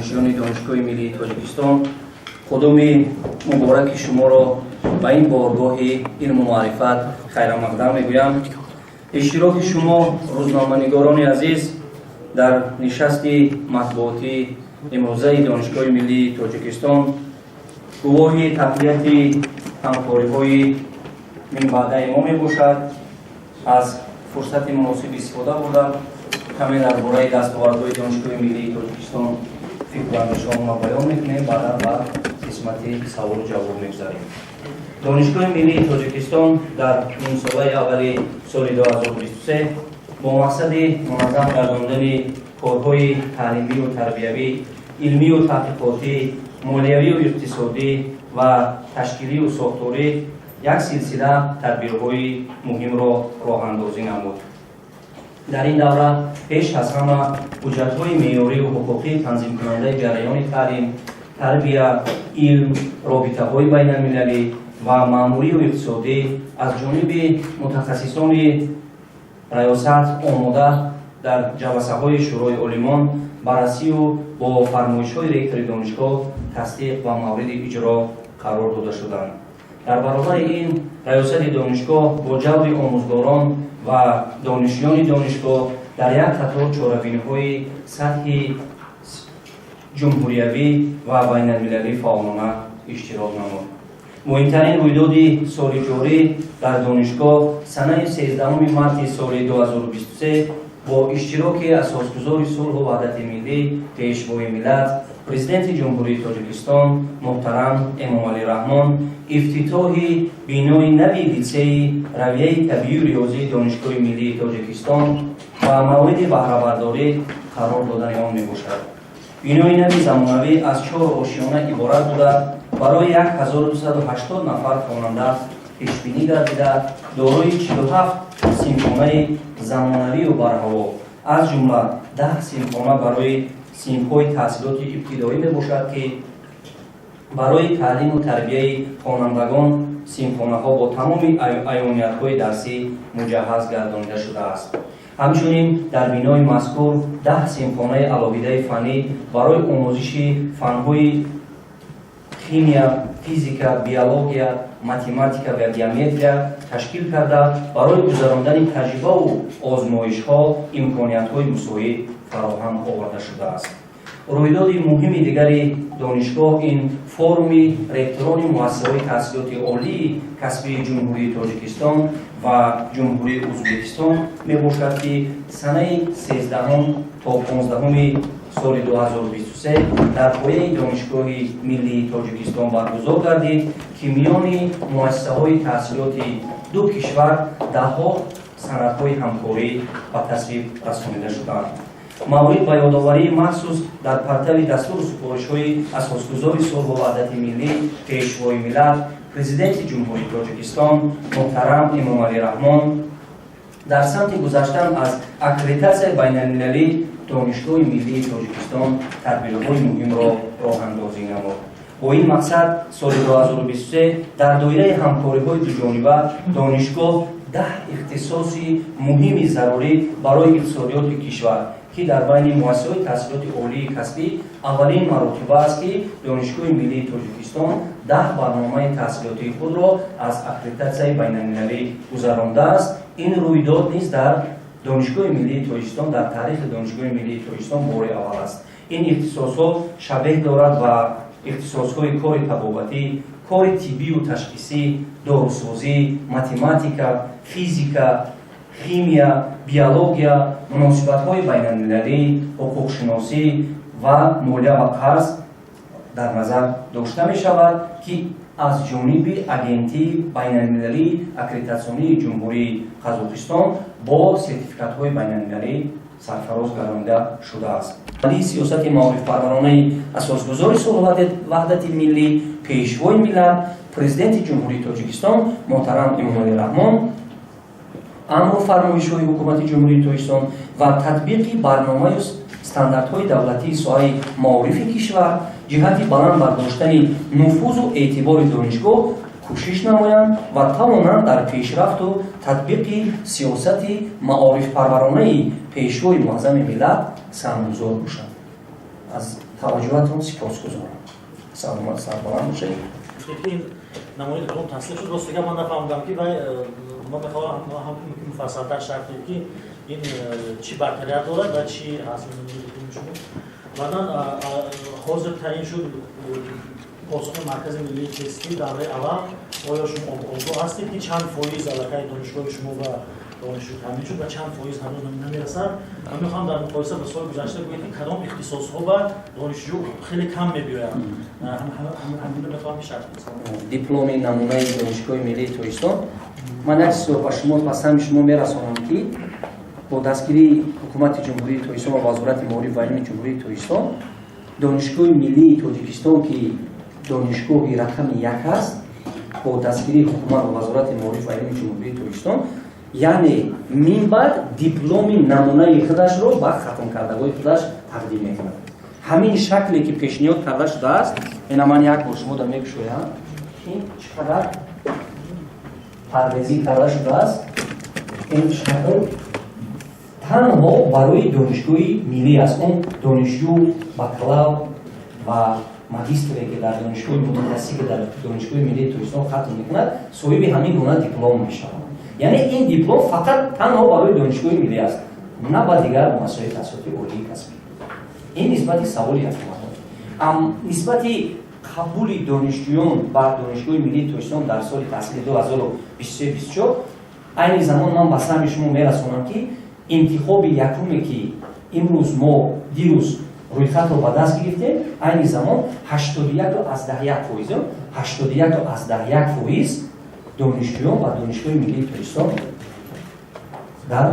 دانشجویان دانشگاه ملی تاجیکستان خدومی مبارک شما را به این بارگاه علم و معرفت خیر مقدم میگویم. اشتراک شما روزنامه‌نگاران عزیز در نشست مطبوعاتی امروزه دانشگاه ملی تاجیکستان گواه تقویت همکاری‌های من بعد ما میباشد. از فرصت مناسب استفاده برده کمی درباره دستاوردهای دانشگاه ملی تاجیکستان فکر و اندیشه‌ام بیان میکنیم، بعدا به قسمت سوال و جواب میگذاریم. دانشگاه ملی تاجیکستان در نیم ساله اولی سال 2023 با مقصد منظم گرداندن کارهای تعلیمی و تربیوی، علمی و تحقیقاتی، مالیوی و اقتصادی و تشکیلی و ساختاری یک سلسله تدبیرهای مهم را راه اندازی نمود. در این دوره پیش از همه حجت‌های معیاری و حقوقی تنظیم کننده جریان تعلیم، تربیت، علم، رابطه‌های بین‌المللی و مأموری و اقتصادی از جانب متخصصان ریاست آماده در جلسه‌های شورای عالمان بررسی و با فرمایش‌های رکتور دانشگاه تصدیق و مورد اجرا قرار داده شدند. در برابر این ریاست دانشگاه با جلب آموزگاران و دانشجویان دانشگاه در یک قطار چاره‌بینی‌های سطحی جمهوریوی و بین‌المللی فعالانه اشتراک نمود. مهمترین رویداد سال جاری در دانشگاه سنه 13 مارس سال 2023 با اشتراک اساسگزار صلح و وحدت ملی پیشوای ملت پرزیدنت جمهوری تاجیکستان محترم امام علی رحمان افتتاح بینای نوی لیسه رویه طبیعی و ریاضی دانشگاه ملی تاجیکستان و موعد بهره برداری قرار دادن آن میباشد. بینای نوی زمانوی از 4 آشیانه عبارت بوده برای 1280 نفر خواننده پیش بینی گردیده دارای 47 صنفخانه زمانوی و برهوا از جمله 10 صنفخانه برای صنف‌های تحصیلات ابتدایی میباشد که برای تعلیم و تربیت خوانندگان صنفخانه‌ها با تمام ایونیت‌های درسی مجهز گردانیده شده است. همچنین در بینای مذکور 10 صنفخانه علاوه فنی برای آموزش فن‌های خیمیا، فیزیکا، بیولوژیا، ماتماتیکا و گیومتریا تشکیل کرده برای گذراندن تجربه و آزمایش‌ها امکانیت‌های مساعد فراهم آورده شده است. رویداد مهم دیگری دانشگاه این فورم رکتوران مؤسسه‌های تحصیلات عالی کسبی جمهوری تاجیکستان و جمهوری ازبکستان میباشد که سنه 13 تا 15 سال 2023 در پایه دانشگاه ملی تاجیکستان برگزار گردید که میان مؤسسه‌های تحصیلاتی دو کشور ده‌ها سندهای همکاری به تصویب رسانیده شدند. موارد به یادآوری مخصوص در پرتو دستور سفارش‌های اساسگزار صلح و وحدت ملی پیشوای ملت پرزیدنت جمهوری تاجیکستان محترم امام علی رحمان در سمت گذشتن از اکریدیتاسیون بین‌المللی دانشگاه ملی تاجیکستان تدبیرهای مهم را راه اندازی نمود. با این مقصد سال 2023 در دایره همکاری‌های دوجانبه دانشگاه 10 اختصاصی مهم ضروری برای اقتصادیات کشور که در بین مؤسسه‌های تحصیلات عالی کسبی اولین مرتبه است که دانشگاه ملی تاجیکستان 10 برنامه تحصیلاتی خود را از اکریدیتاسیون بین‌المللی گذرانده است. این رویداد نیز در دانشگاه ملی تاجیکستان در تاریخ دانشگاه ملی تاجیکستان بار اول است. این اختصاصات شبیه دارد و اختصاص‌های کار طبابتی، کار طبی و تشخیصی، داروسازی، ماتماتیکا، فیزیکا، خیمیا، بیولوژیا، مناسبت‌های بین‌المللی، حقوق‌شناسی و مالیه و قرض در نظر داشته می‌شود که از جانب اجنسی بین‌المللی اکریدیتاسیونی جمهوری قزاقستان با سرتیفیکات‌های بین‌المللی سرفراز گردانیده شده است. ولی سیاست معارف پرورانه اساسگزار صلح و وحدت ملی پیشوای ملت پرزیدنت جمهوری تاجیکستان محترم امام علی رحمان امر و فرمایش‌های حکومت جمهوری تاجیکستان و تطبیق برنامه و استانداردهای دولتی ساحه معارف کشور جهت بلند برداشتن نفوذ و اعتبار دانشگاه کوشش نمایند و توانند در پیشرفت و تطبیق سیاست معارف پرورانه پیشوای معظم ملت سهم‌گذار باشند. از таваҷҷӯҳатон сипосгузорам. Саломат сарбаланд бошед. این نمونه دوم تصدیق شد. راست بگم من نفهمیدم که ما بخوام هم مفصل‌تر شرح بدیم که این چی برتریت دارد و چی هست شما. بعداً حاضر تعیین شد پاسخ مرکز ملی تستی در اول آیا شما آگاه هستید که چند فایز علاقه دانشگاه شما و دانشجو تامین شد و چند فایز هنوز نمیرسد. من میخوام در مقایسه با سال گذشته بگید که کدام اختصاص‌ها به دانشجو خیلی کم می‌بیاید. همین رو میخوام شرح بدم. دیپلم نمونه دانشگاه ملی تویستان من یک سوال با شما پسند شما میرسانم که با دستگیری حکومت جمهوری تویستان و وزارت معارف و علم جمهوری تویستان دانشگاه ملی تاجیکستان که دانشگاه رقم 1 است با دستگیری حکومت و وزارت معارف و علم جمهوری تویستان یعنی من بعد دیپلم نمونه خودش رو با ختم کردگی خودش تقدیم میکند. همین شکلی که پیشنهاد کرده شده است اینا من یک بار شما میکشویم این چقدر پردازی کرده شده است. این شکل تنها برای دانشگاه ملی است. اون دانشجو بکالور و ماجستری که در دانشگاه متخصصی که در دانشگاه ملی تویستان ختم میکند صاحب همین گونه دیپلم میشود. یعنی این دیپلم فقط تنها برای دانشگاه ملی است، نه با دیگر مؤسسه تحصیلاتی عالی کسبی. این نسبت سوالی است. نسبت قبول دانشجویان به دانشگاه ملی تویستان در سال تحصیلی 2023-24 این زمان من به سهم شما میرسانم که انتخاب یکمی که امروز ما دیروز رویخط رو به دست گرفتیم این زمان 81.1% دانشجویان و دانشگاه ملی تویستان در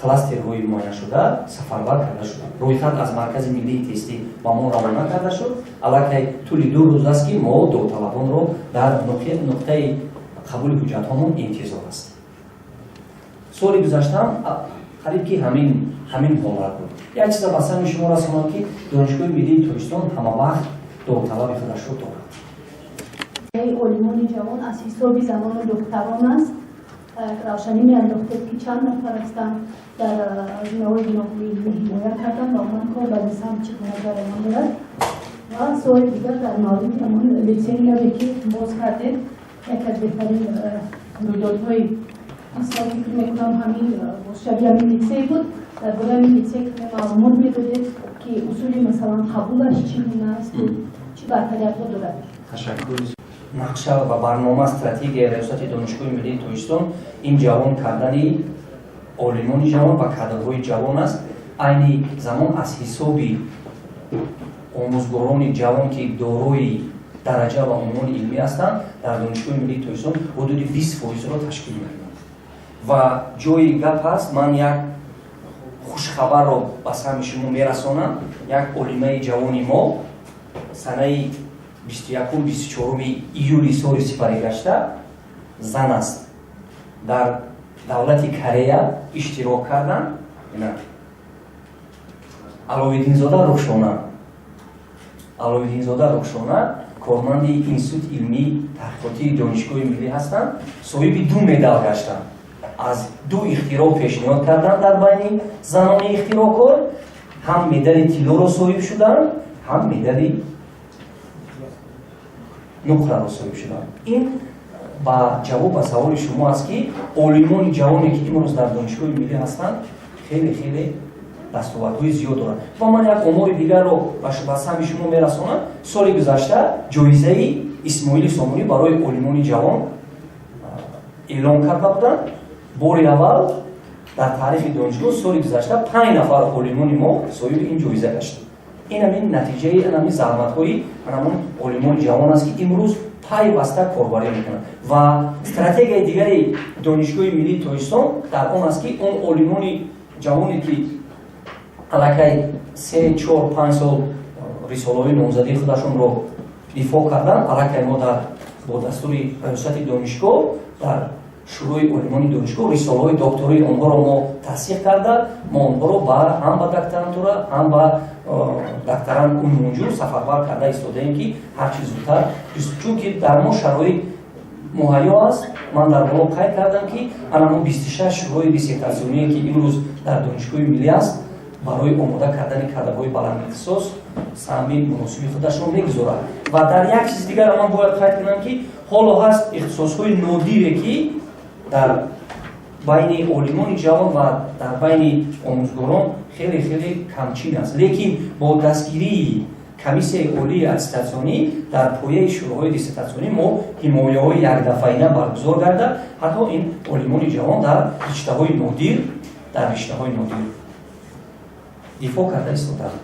کلاسترهای معاینه شده سفربر کرده شد. رویخط از مرکز ملی تستی با ما روانه کرده شد. علاقه طول 2 روز است که ما داوطلبان رو در نقطه قبول حجت‌هامون انتظار است. سال گذشته قریب که همین حالت بود. یک چیز مثلا شما رسانم که دانشگاه ملی تویستان همه وقت داوطلب خودش رو دارد. علمان جوان از حساب زمان دکتران است. روشنی می‌انداخته که چند نفر هستند در زمینه‌های علمی حمایت کردن و من کار به نظام چگونه جریان دارد. و سوال دیگر در مورد همان لیسنگی که باز کردید یک از بهترین رویدادهای این سال فکر میکنم همین شبیه همین لیسه بود. در باره همین لیسه که معلومات میدادید که اصولی مثلا قبولش چگونه است و چه برتریت‌ها دارد. تشکر. نقشه و برنامه استراتژی ریاست دانشگاه ملی تویستان این جوان کردن علمان جوان و کادرهای جوان است. این زمان از حساب آموزگاران جوان که دارای درجه و عنوان علمی هستند در دانشگاه ملی تویستان حدود 20% را تشکیل می‌کنند. و جای گپ است من یک خوشخبر را به سهم شما میرسانم. یک علمای جوانی ما سنه 21-24 ایولی سال سپری گشته زن است. در دولت کره اشتراک کردن. علویدین‌زاده رخشانه کارمند اینستیتوت علمی تحقیقاتی دانشگاه ملی هستند. صاحب 2 مدال گشتند. از 2 اختراع پیشنهاد کردند در بین زنان اختراعکار. هم مدال طلا را صاحب شدند هم مدال نقره را صاحب شدند. این با جواب به سوال شما است که علمان جوانی که امروز در دانشگاه ملی هستند خیلی دستاوردهای زیاد دارند. و من یک آمار دیگر رو به سهم شما میرسانم. سال گذشته جایزه اسماعیل سامونی برای علمان جوان اعلام کرده بودند. بار اول در تاریخ دانشگاه سال گذشته 5 نفر علمان ما صاحب این جایزه گشتند. این همین نتیجه همین زحمت‌های همون علمان جوان است که امروز پیوسته کاربری میکنند. و استراتژی دیگری دانشگاه ملی تویستان در آن است که اون علمان جوانی که علاقه 3-4-5 سال رساله‌های نامزدی خودشون رو دفاع کردن علاقه ما در با دستور ریاست دانشگاه در شروع علمان دانشگاه رساله‌های دکتری آنها را ما تصدیق کرده. ما آنها رو هم به دکترانتورا هم به دکتران اون منجور سفربر کرده ایستاده‌ایم که هر چیز زودتر چون که در ما شرایط مهیا است. من در بالا قید کردم که الان 26 شروع دیسرتاسیونی که امروز در دانشگاه ملی است برای آماده کردن کادرهای بلند اختصاص саҳми муносиби худашро мегузорад. Ва дар як чиз дигар ман бояд қайд кунам ки ҳоло ҳаст ихтисосҳои нодире ки дар байни олимони ҷавон ва дар байни омӯзгорон хеле камчин аст. Лекин бо дастгирии комиссияи олии аттестатсионӣ дар пояи шӯроҳои диссертатсионӣ мо ҳимояҳои якдафаина баргузор гарда ҳатто ин олимони ҷавон дар риштаҳои нодир дифоъ карда истоданд.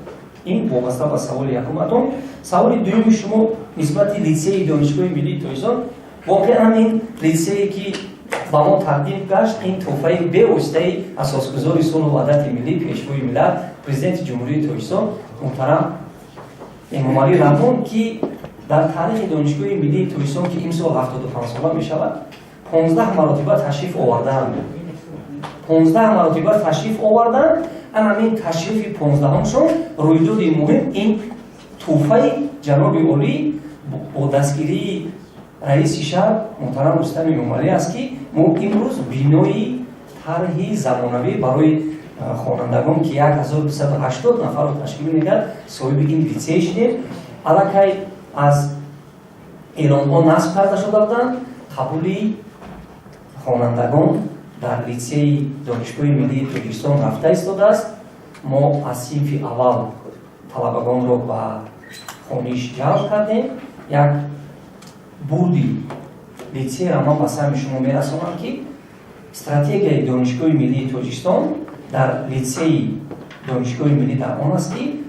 ин вобаста ба саволи якуматон. Саволи дуюми шумо нисбати литсеи донишгоҳи миллии Tojiston, воқеан ин литсее ки ба мо тақдим гашт, ин тӯҳфаи бевоситаи асосгузори сулҳу ваҳдати миллӣ, пешвои миллат, президенти ҷумҳурии Tojiston муҳтарам Эмомалӣ Раҳмон ки дар таърихи донишгоҳи миллии Tojiston ки имсол 75 сола мешавад 15 маротиба ташриф оварданд. 15 маротиба ташриф оварданд. Анамин ташрифи 15-ҳамшон рӯйдоди муҳим ин тӯҳфаи ҷаноби олӣ бо дастгирии раиси шаҳр муҳтарам Рустам Эмомалӣ аст ки мо имрӯз бинои тарҳи замонавӣ барои хонандагон ки 1280 нафарро ташкил мекард соҳиби ин литсей шудем. Аллакай аз эълонҳо насб карда шуда буданд. қабули хонандагон дар литсеи донишгоҳи миллии Tojiston рафта истодааст. мо аз синфи аввал талабагонро ба хониш ҷалб кардем. як бурди литсеяро ман ба сами шумо мерасонам ки стратегияи донишгоҳи миллии Tojiston дар литсеи донишгоҳи миллӣ дар он аст ки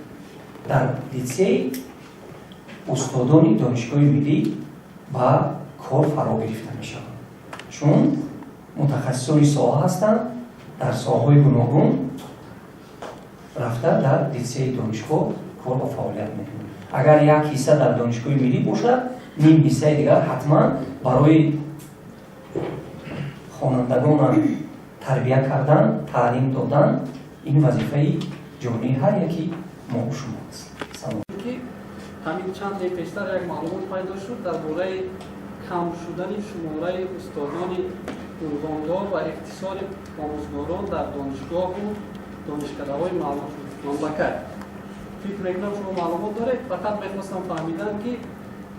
дар литсей устодони донишгоҳи миллӣ ба кор фаро гирифта мешаванд, чун мутахассисони соҳа ҳастанд, дар соҳаҳои гуногун рафта дар литсеи донишгоҳ кор ва фаъолият мекунанд. агар як ҳисса дар донишгоҳи миллӣ бошад, ним ҳиссаи дигар ҳатман барои хонандагонам тарбия кардан, таълим додан, ин вазифаи ҷонии ҳар яки мо шумо аст. ҳамин чанд дақиқа пештар як маълумот пайдо шуд дар бораи кам шудани шумораи устодони унвондор ва иқтисоди омӯзгорон дар донишгоҳу донишкадаҳои мамлакат. фикр мекунам шумо маълумот доред. фақат мехостам фаҳмидам ки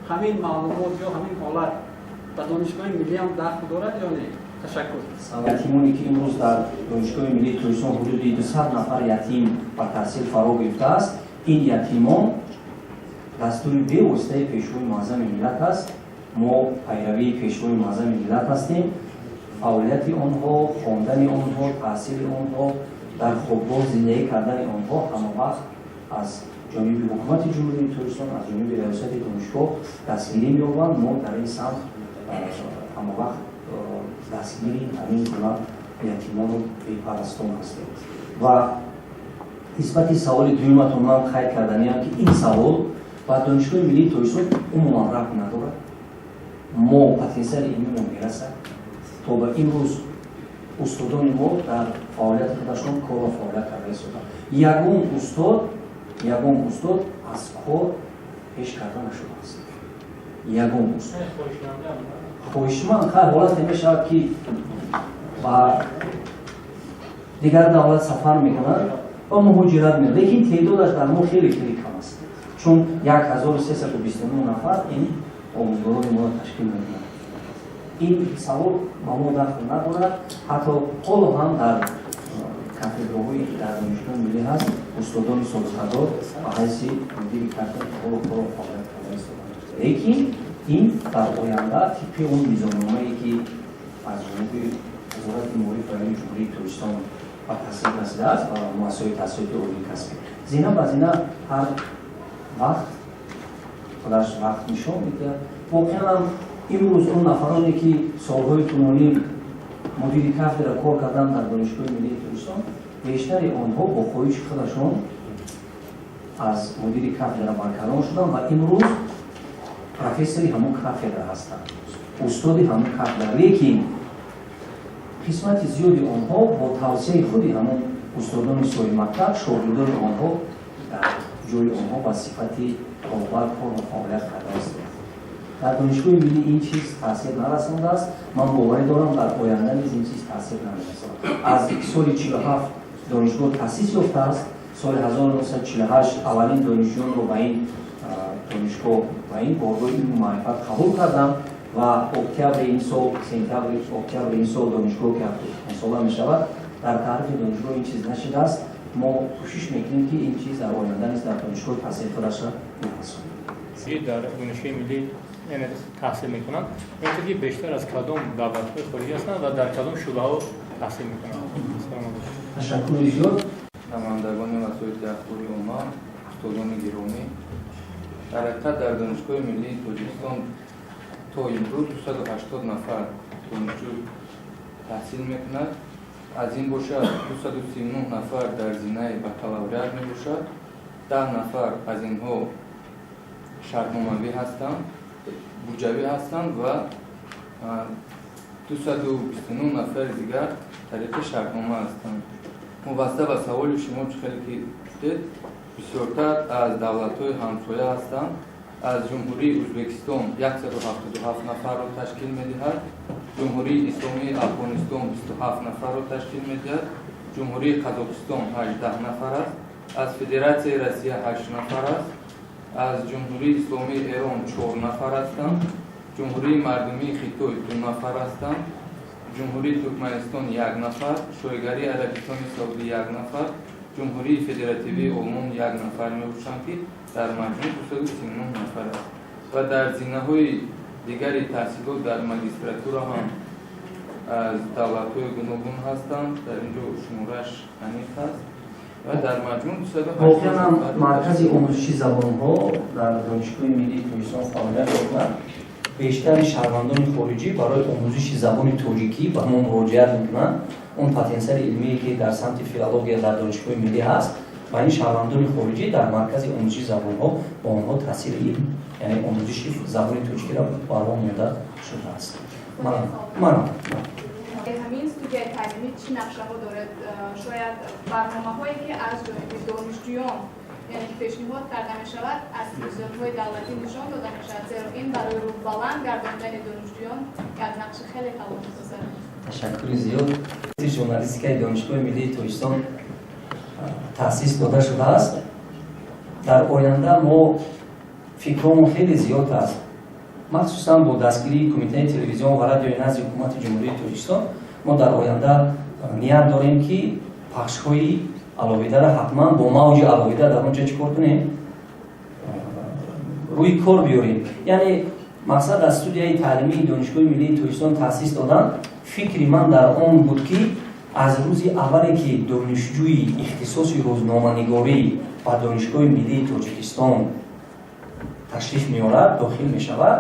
ҳамин маълумот ё ҳамин ҳолат ба донишгоҳи миллӣ ҳам дахл дорад ё не? ташаккур. Ятимоне ки имрӯз дар донишгоҳи миллии Tojiston ҳудуди 200 нафар ятим ба таҳсил фаро гирифтааст. ин ятимон дастури бевоситаи пешвои муаззами миллат аст. мо пайравии пешвои муаззами миллат ҳастем. фаъолияти онҳо, хондани онҳо, таҳсили онҳо, дар хобгоҳ зиндагӣ кардани онҳо ҳамавақт аз ҷониби ҳукумати ҷумҳурии Tojiston, аз ҷониби раёсати донишгоҳ дастгирӣ меёбанд. мо дар ин самт ҳамавақт дастгири ҳамин гуна ятимону бепарастон ҳастем. ва нисбати саволи дуюматон ман қайд карданиам ки ин савол ба донишгоҳи миллии Tojiston умуман рабт надорад. мо потенсиали илмимон мерасад. то ба имрӯз устодони мо дар фаъолияти худашон кор ва фаъолият карда истоданд. ягон устод аз кор пеш карда нашудааст. ягон устод хоҳишманд хар ҳолате мешавад ки ба дигар давлат сафар мекунад ва муҳоҷират мекунад, лекин теъдодаш дар мо хеле кам аст, чун 1329 нафар ин омӯзгорони мо ташкил мекунад. ин савол ба мо дахл надорад. ҳатто ҳоло ҳам дар кафедраҳои дар донишгоҳи миллӣ ҳаст устодони собиқадор ба ҳайси мудири кафедра кор фаъолият карда истоданд. лекин ин дар оянда тибқи он низомномае ки аз ҷониби вазорати маориф ва илми ҷумҳурии Tojiston ба тасвиқ расидааст ва муассисаҳои таҳсилоти олии касбӣ зина ба зина ҳар вақт худаш вақт нишон медиҳад. воқеан имрӯз он нафароне ки солҳои тӯлонӣ мудири кафедра кор карданд дар донишгоҳи миллии Tojiston, бештари онҳо бо хоҳиши худашон аз мудири кафедра баркардон шуданд ва имрӯз профессори ҳамон кафедра ҳастанд, устоди ҳамон кафедра. лекин қисмати зиёди онҳо бо тавсияи худи ҳамон устодони соҳиби мактаб шогирдони онҳо дар ҷои онҳо ба сифати ровбар кор ва фаъолият карда истоданд. дар донишгоҳи миллӣ ин чиз таъсир нарасондааст. ман боварӣ дорам дар оянда низ ин чиз таъсир намерасонад. аз соли 47 донишгоҳ таъсис ёфтааст. соли 1948 аввалин донишҷӯёнро ба ин донишгоҳ ба ин боргоҳи илму маърифат қабул кардам ва октябри ин сол октябри ин сол донишгоҳ ки ҳафтумсола мешавад дар таърихи донишгоҳ ин чиз нашидааст. мо кӯшиш мекунем ки ин чиз дар оянда низ дар донишгоҳ таъсир худаша меҳасонем. дар донишгоҳи миллӣ таҳсил мекунанд, меёнад ки бештар аз кадом давлатҳои хориҷӣ ҳастанд ва дар кадом шӯъбаҳо таҳсил мекунанд? ташаккури зиёд. намояндагони васоити ахбори умма, устодони гиромӣ, дар ҳақиқат дар донишгоҳи миллии тоҷикистон то имрӯз 280 нафар донишҷӯ таҳсил мекунад. аз ин бошад 239 нафар дар зинаи бакалавриат мебошад, 10 нафар аз инҳо шартномавӣ ҳастанд, буҷавӣ ҳастанд ва 229 нафари дигар тариқи шартнома ҳастанд. мувасса ба саволи шумо чӣ хеле ки гуфтед, бисёртар аз давлатҳои ҳамсоя ҳастанд. аз ҷумҳурии ӯзбекистон 177 нафарро ташкил медиҳад, ҷумҳурии исломии афғонистон 27 нафарро ташкил медиҳад, ҷумҳурии қазоқистон 18 нафар аст, аз федератсияи россия 8 нафар аст, аз ҷумҳурии исломии эрон 4 нафар ҳастанд, ҷумҳурии мардумии хитой 2 нафар ҳастанд, ҷумҳурии туркманистон 1 нафар, шоигарии арабистони саудӣ 1 нафар, ҷумҳурии федеративии олмон 1 нафар мебошанд ки дар маҷмӯъ 239 нафар аст. ва дар зинаҳои дигари таҳсилот дар магистратура ҳам аз давлатҳои гуногун ҳастанд. дар инҷо шумораш аниқ аст ва дар маҷмӯъ 280 маркази омӯзиши забонҳо дар донишгоҳи миллии тоҷикистон фаъолият мекунад. бештари шаҳрвандони хориҷӣ барои омӯзиши забони тоҷикӣ ба мо муроҷиат мекунанд. он потенсиали илмие ки дар самти филология дар донишгоҳи миллӣ ҳаст, ба ин шаҳрвандони хориҷӣ дар маркази омӯзиши забонҳо ба онҳо таъсири илм, яъне омӯзиши забони тоҷикиро барвом ёда шудааст. ҳамин студияи таълимӣ чӣ нақшаҳо дорад? шояд барномаҳое ки аз ҷониби донишҷӯён яъне ки пешниҳод карда мешавад аз телевизионҳои давлатӣ нишон дода мешавад, зеро ин барои рӯбаланд гардондани донишҷӯён як нақши хеле калон мегузарад. ташаккури зиёд. журналистикаи донишгоҳи миллии тоҷикистон таъсис дода шудааст. дар оянда мо фикрҳомон хеле зиёд аст, махсусан бо дастгирии кумитаи телевизион ва радиои назди ҳукумати ҷумҳурии тоҷикистон. мо дар оянда ният дорем ки пахшҳои аловидара ҳатман бо мавҷи аловида дар он ҷо чӣ кор кунем, рӯи кор биёрем. яъне мақсад аз студияи таълимии донишгоҳи миллии тоҷикистон таъсис додан, фикри ман дар он буд ки аз рӯзи аввале ки донишҷӯи ихтисоси рӯзноманигорӣ ба донишгоҳи миллии тоҷикистон ташриф меорад, дохил мешавад,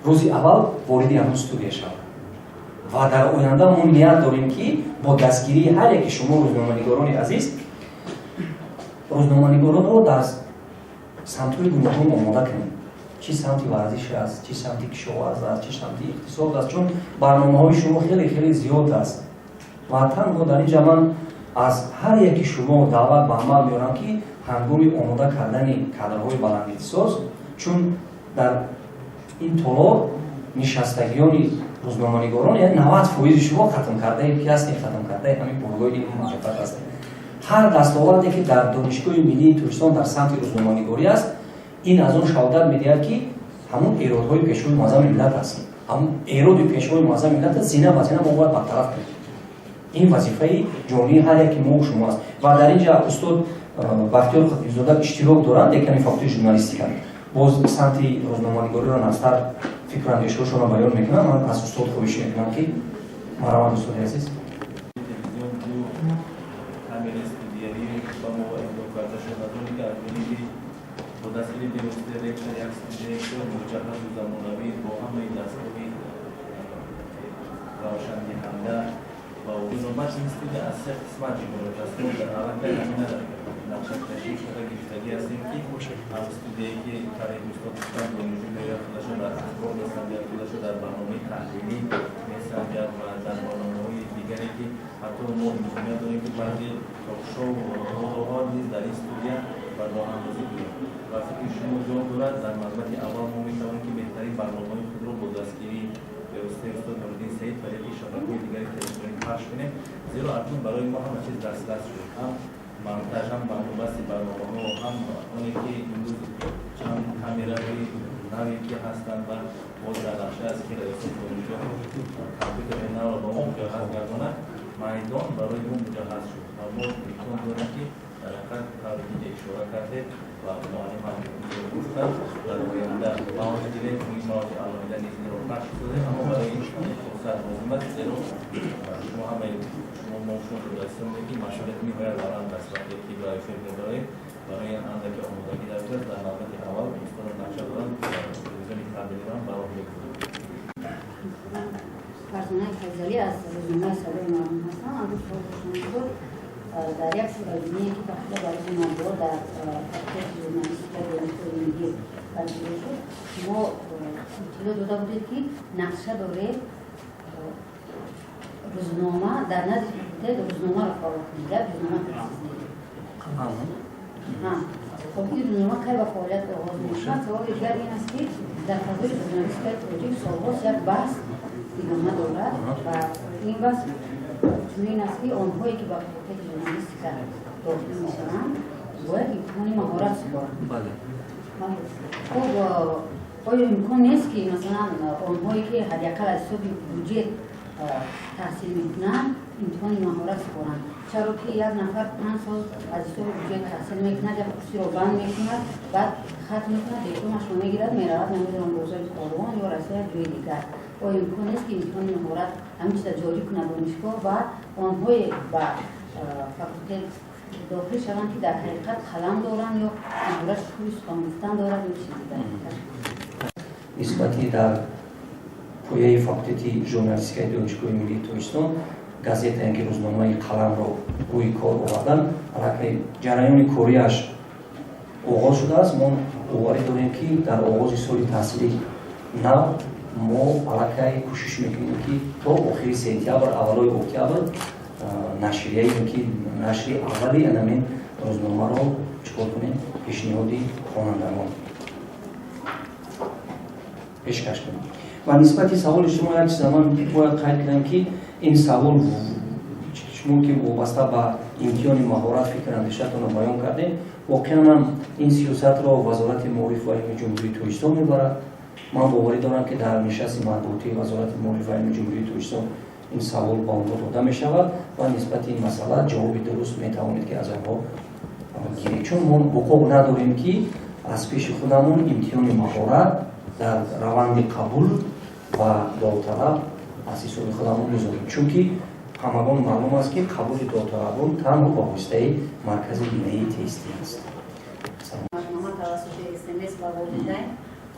рӯзи аввал вориди ҳамон студия шавад. ва дар оянда мо ният дорем ки бо дастгирии ҳар яки шумо рӯзноманигорони азиз, рӯзноманигоронро дар самтҳои гуногун омода кунем. чӣ самти варзиш аст, чӣ самти кишоварз аст, чӣ самти иқтисод аст, чун барномаҳои шумо хеле хеле зиёд аст. ва танҳо дар инҷа ман аз ҳар яки шумо даъват ба амал меорам ки ҳангоми омода кардани кадрҳои баландихтисос, чун дар ин толор нишастагиёни рӯзноманигорон яъне 90% шумо хатм кардаи ки ҳастем, хатм кардаи ҳамин бургоҳи илму маърифат ҳастем. ҳар дастоварде ки дар донишгоҳи миллии тоҷикистон дар самти рӯзноманигорӣ аст, ин аз он шаҳодат медиҳад ки ҳамун эродҳои пешҳои муаззами миллат ҳастем. ҳамун эроди пешҳои муаззами миллат аст, зина ба зина мо бояд бартараф кунем. ин вазифаи ҷонии ҳар яки мо шумо аст. ва дар инҷа устод бахтиёр хотирзода иштирок доранд, яками фактори журналистика. боз самти рӯзноманигориро назтар фикру андешҳоашонро баён мекунам. ман аз устод хоҳиш мекунам ки мараванд устоди азиз. دستگیری درست دیرکتور مجهز و زمانوی با همه دستگاهی روشن‌دهنده و برنامه‌اش نیستی که از سه قسمت می‌کنه. دستگاه در اول که همین نقشه تشریح شده گرفتگی هستیم که هم استودیویی که برای دوستان دانشجو می‌آید خودش در اخبار می‌سنجد، خودش در برنامه تحلیلی می‌سنجد و در برنامه‌های دیگری که حتی ما امکانیت داریم که بعضی تاک‌شو و موضوعات نیز در این استودیو برنامه‌ریزی کنیم. و فکر شما جا دارد در مقطع اول ما می‌توانیم که بهترین برنامه‌های خود را با دستگیری درسته استاد نورالدین سعید و یکی شبکه‌های دیگری تلویزیونی پخش کنیم، زیرا اکنون برای ما همه چیز دسترس شده. هم монтаж ҳам бандобасти барномаҳо ҳам оне ки имрӯз чанд камераҳои наве ки ҳастанд ва боз дар нақша аст ки раиси донишгоҳ компютери навро ба он муҷаҳҳаз гардонад майдон барои он муҷаҳҳаз шуд ва мо имкон дорем ки дар ҳақиқат тавре ки ишора кардед ва муаллим ҳам гуфтанд дар оянда ба он дилем ин маводи алоҳида низ нiro пахш шуде аммо барои ин фурсат лозим аст зеро шумо ҳамаи шумо донистонед ки машгулияти ниҳоят баланд аст вақте ки ба эфир медорем барои андаки омодагӣ дар гузашт дар навбати аввал устод нақша доранд телевизиони кабелиам бароҳ мегузорем. Фарзона Файзалӣ аз рӯзномаи Садои Мардум ҳастам. Амрӯз шумо дар як биние ки тахсил барои мавзӯъ дар факултати журналистика донишгоҳи миллӣ пазируф шуд, шумо иттилоъ дода будед ки нақша доред рӯзнома дар назди факултат рӯзномаро фаъолият кунед, як рӯзнома таъсис намоед. Хоб ин рӯзнома кай ба фаъолият оғоз мешавад? Саволи дигар ин аст ки дар фазои журналистикаи тоҷик солҳост як баҳс идома дорад ва ин баҳс чунин аст ки онҳое ки ба факултати журналистика дохил мешаванд бояд имтиҳони маҳорат супоранд. Хоб оё имкон нест ки масалан онҳое ки ҳадякал аз ҳисоби бюҷет таҳсил мекунанд имтиҳони маҳорат супоранд? Чаро ки як нафар 5 сол аз ҳисоби бюҷет таҳсил мекунад, як курсиро банд мекунад, баъд хатм мекунад, дипломашро мегирад, меравад намедонам бозори Коруон ё Россия ҷои дигар. оیا امکان است که امتحان مهارت همین چیز جاری کنه دانشگاه و آنهای با فاکولته داخل شوند که در حقیقت قلم دارند یا مهارت خوبی سخن گفتن دارند یا چیزی دیگر. نسبتی در پایه فاکولته ژورنالیستیک دانشگاه ملی تاجیکستان газетае ки рӯзномаи қаламро рӯи кор овардан аллакай ҷараёни кориаш оғоз шудааст. мо боварӣ дорем ки дар оғози соли таҳсили нав мо аллакай кӯшиш мекунем ки то охири сентябр аввалои октябр нашрияем ки нашри аввали анамин рӯзномаро чикор кунем пешниҳоди хонандагон пешкаш кунем. ва нисбати саволи шумо як чиза ман бояд қайд кунам ки ин савол шумо ки вобаста ба имтиҳони маҳорат фикрандешатонро баён кардем, воқеан ҳам ин сиёсатро вазорати маориф ва илми ҷумҳурии Тоҷикистон мебарад. ман боварӣ дорам ки дар нишасти матбуотии вазорати маориф ва илми ҷумҳурии Тоҷикистон ин савол ба онҳо дода мешавад ва нисбати ин масъала ҷавоби дуруст метавонед ки аз онҳо гиред. чун мо вуқӯъ надорем ки аз пеши худамон имтиҳони маҳорат дар раванди қабул ва довталаб аз ҳисоби худамон мезорем, чунки ҳамагон маълум аст ки қабули довталабон танҳо ба воситаи маркази бинаии тестӣ аст.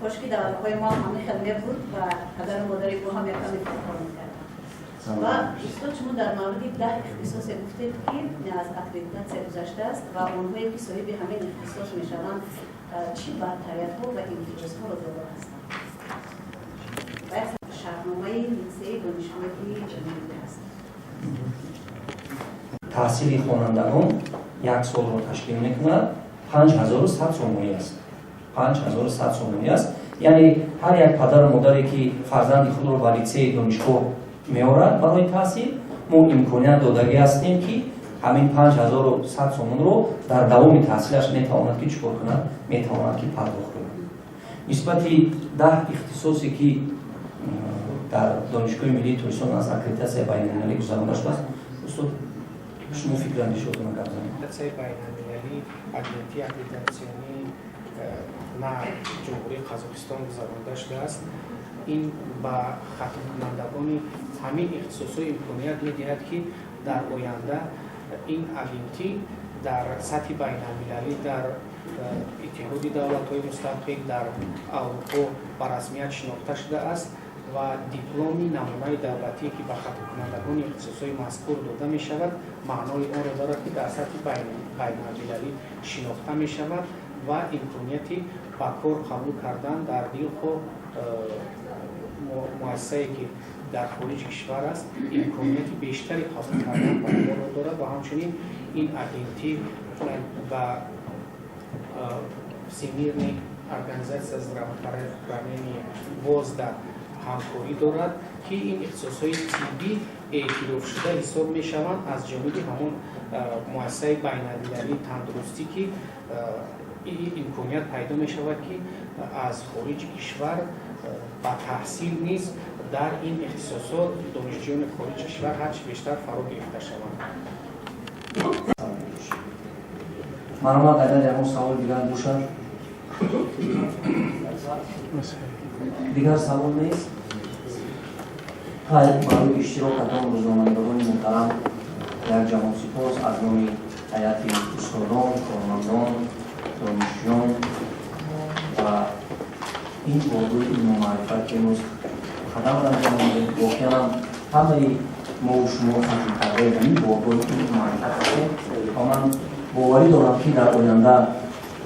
کاشکی دعوت‌های ما همه خیلی بود و پدر و مادر او هم یکم افتخار می‌کردن. و استاد شما در مورد 10 اختصاص گفتید که از اکریدیتاسیون گذشته است و اونهایی که صاحب همین اختصاص میشوند چی برتریت‌ها و امتیازها را دارا هستند. و شهرنامه لیسه دانشگاهی ملی است. تحصیل خوانندگان یک سال را تشکیل می‌کند 5100 сомонӣ аст. 5100 сомонӣ аст. яъне ҳар як падару модаре ки фарзанди худро ба литсеи донишгоҳ меорад барои таҳсил, мо имконият додагӣ ҳастем ки ҳамин 5100 сомонро дар давоми таҳсилаш метавонад ки чикор кунад, метавонад ки пардохт кунад. нисбати 10 ихтисосе ки дар донишгоҳи миллии Тоҷикистон аз аккредитасия байналмилалӣ гузарода шудааст, устод шумо фикрандешотона гап занед. аккредитасияи байналмилалӣ агентии аккредитасиони на ҷумҳурии Қазоқистон гузаронида шудааст. ин ба хатмкунандагони ҳамин ихтисосҳо имконият медиҳад ки дар оянда ин агентӣ дар сатҳи байналмилалӣ дар иттиҳоди давлатҳои мустақил дар аврупо ба расмият шинохта шудааст ва дипломи намунаи давлатие ки ба хатмкунандагони ихтисосҳои мазкур дода мешавад, маънои онро дорад ки дар сатҳи байналмилалӣ шинохта мешавад ва имконияти ба кор қабул кардан дар дилхо муассисае ки дар хориҷи кишвар аст имконияти бештари қабул кардан ба онро дорад ва ҳамчунин ин агентӣ ба Всемирной организации здравоохранения ВОЗ ҳамкорӣ дорад ки ин ихтисосҳои тиббӣ эътирофшуда ҳисоб мешаванд аз ҷониби ҳамон муассисаи байналмилалии тандурустӣ ки имконият пайдо мешавад ки аз хориҷи кишвар ба таҳсил низ дар ин ихтисосот донишҷӯёни хориҷи кишвар ҳарчи бештар фаро гирифта шаванд. Марҳамат, агар ягон савол дигар бошад? Дигар савол нест? барои иштирок кардани рӯзноманигорони муҳтарам як ҷаҳон сипос аз номи ҳайати устодон, кормандон, донишҷӯён ва ин бозуи илмумаърифат ки имрӯз қадам рамзанамуде воқеан ҳамаи мову шумо ҳаҷм кардаи ин бозуи илмумаърифат ҳастем ва ман боварӣ дорам ки дар оянда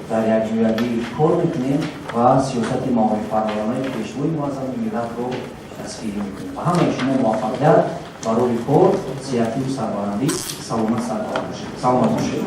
дар якҷоягӣ кор мекунем ва сиёсати маорифпарваронаи пешвои муаззами миллатро тасвир мекунем ва ҳамаи шумо муваффақият барои кор, сеҳативу сарбаландӣ, саломат бошед.